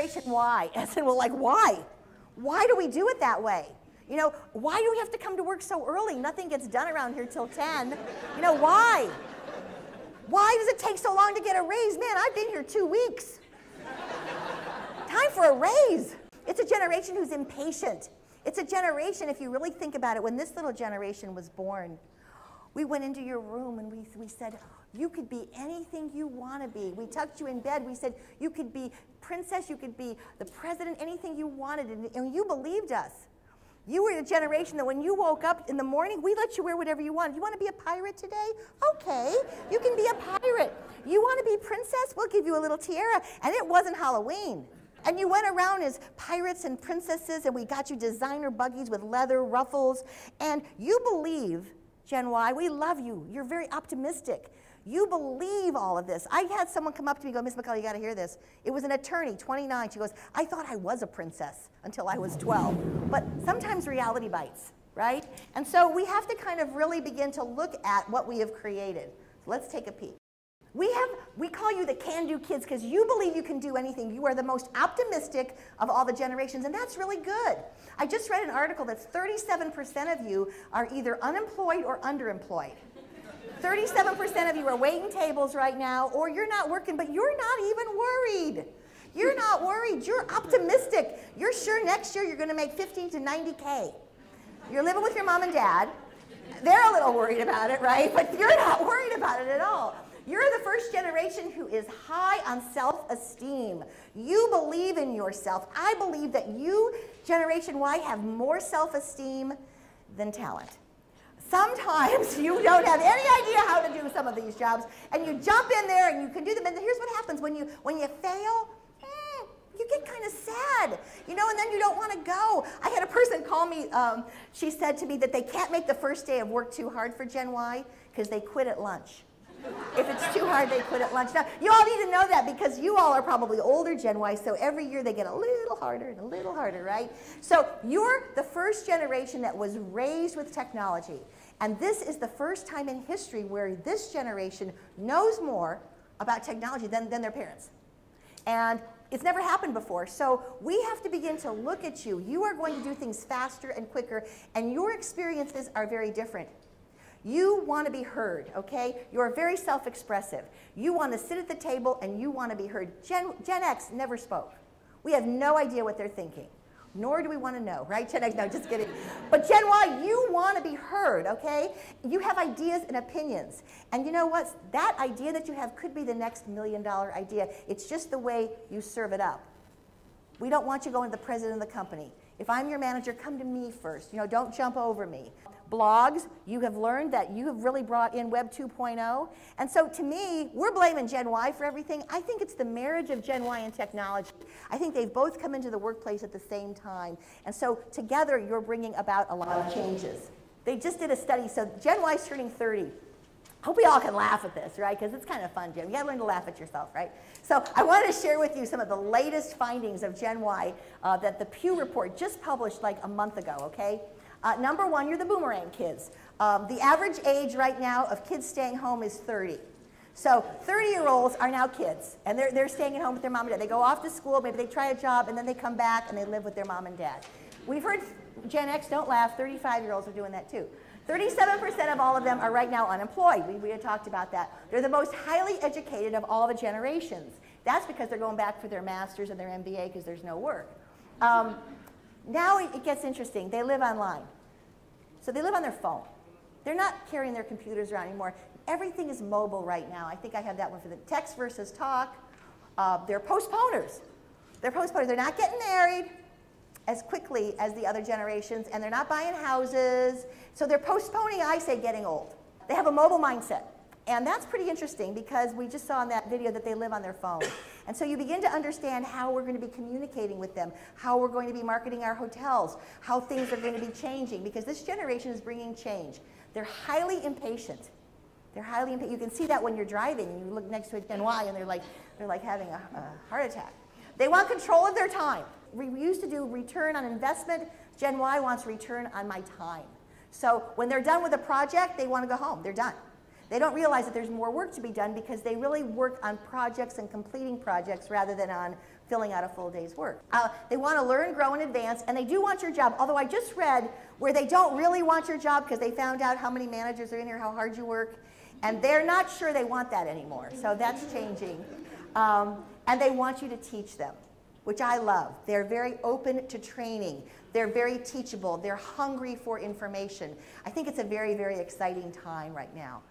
Generation Y. And I said, well, like, why? Why do we do it that way? You know, why do we have to come to work so early? Nothing gets done around here till 10. You know, why? Why does it take so long to get a raise? Man, I've been here 2 weeks. Time for a raise. It's a generation who's impatient. It's a generation, if you really think about it, when this little generation was born, we went into your room and we said, you could be anything you want to be. We tucked you in bed. We said, you could be princess, you could be the president, anything you wanted, and you believed us. You were the generation that when you woke up in the morning, we let you wear whatever you wanted. You want to be a pirate today? Okay, you can be a pirate. You want to be princess? We'll give you a little tiara. And it wasn't Halloween. And you went around as pirates and princesses, and we got you designer buggies with leather ruffles. And you believe, Gen Y, we love you. You're very optimistic. You believe all of this. I had someone come up to me and go, Miss McCullough, you got to hear this. It was an attorney, 29. She goes, I thought I was a princess until I was 12. But sometimes reality bites, right? And so we have to kind of really begin to look at what we have created. So let's take a peek. We call you the can-do kids because you believe you can do anything. You are the most optimistic of all the generations, and that's really good. I just read an article that 37% of you are either unemployed or underemployed. 37% of you are waiting tables right now, or you're not working, but you're not even worried. You're not worried. You're optimistic. You're sure next year you're going to make 50 to 90K. You're living with your mom and dad. They're a little worried about it, right? But you're not worried about it at all. You're the first generation who is high on self-esteem. You believe in yourself. I believe that you, Generation Y, have more self-esteem than talent. Sometimes you don't have any idea how to do some of these jobs, and you jump in there and you can do them. And here's what happens when you fail. You get kind of sad, you know, and then you don't want to go. I had a person call me. She said to me that they can't make the first day of work too hard for Gen Y because they quit at lunch. If it's too hard, they quit at lunch. Now, you all need to know that because you all are probably older Gen Y, so every year they get a little harder and a little harder, right? So you're the first generation that was raised with technology. And this is the first time in history where this generation knows more about technology than their parents. And it's never happened before. So we have to begin to look at you. You are going to do things faster and quicker, and your experiences are very different. You want to be heard, okay? You're very self-expressive. You want to sit at the table and you want to be heard. Gen X never spoke. We have no idea what they're thinking, nor do we want to know, right? Gen X, no, just kidding. But Gen Y, you want to be heard, okay? You have ideas and opinions. And you know what? That idea that you have could be the next $1 million idea. It's just the way you serve it up. We don't want you going to the president of the company. If I'm your manager, come to me first. You know, don't jump over me. Blogs, you have learned that you have really brought in Web 2.0. And so to me, we're blaming Gen Y for everything. I think it's the marriage of Gen Y and technology. I think they've both come into the workplace at the same time. And so together, you're bringing about a lot of changes. They just did a study. So Gen Y's turning 30. Hope we all can laugh at this, right? Because it's kind of fun, Jim. You gotta learn to laugh at yourself, right? So I wanted to share with you some of the latest findings of Gen Y that the Pew report just published like a month ago, okay? Number one, you're the boomerang kids. The average age right now of kids staying home is 30. So 30-year-olds are now kids, and they're staying at home with their mom and dad. They go off to school, maybe they try a job, and then they come back and they live with their mom and dad. We've heard Gen X, don't laugh, 35-year-olds are doing that too. 37% of all of them are right now unemployed. We had talked about that. They're the most highly educated of all the generations. That's because they're going back for their master's and their MBA because there's no work. Now it gets interesting. They live online. So they live on their phone. They're not carrying their computers around anymore. Everything is mobile right now. I think I have that one for the text versus talk. They're postponers. They're postponers. They're not getting married as quickly as the other generations, and they're not buying houses. So they're postponing, I say, getting old. They have a mobile mindset. And that's pretty interesting because we just saw in that video that they live on their phone. And so you begin to understand how we're going to be communicating with them, how we're going to be marketing our hotels, how things are going to be changing, because this generation is bringing change. They're highly impatient. They're highly impatient. You can see that when you're driving and you look next to a Gen Y and they're like having a heart attack. They want control of their time. We used to do return on investment. Gen Y wants return on my time. So when they're done with a project, they want to go home. They're done. They don't realize that there's more work to be done because they really work on projects and completing projects rather than on filling out a full day's work. They want to learn, grow, and advance, and they do want your job. Although I just read where they don't really want your job because they found out how many managers are in here, how hard you work, and they're not sure they want that anymore. So that's changing. And they want you to teach them, which I love. They're very open to training. They're very teachable. They're hungry for information. I think it's a very, very exciting time right now.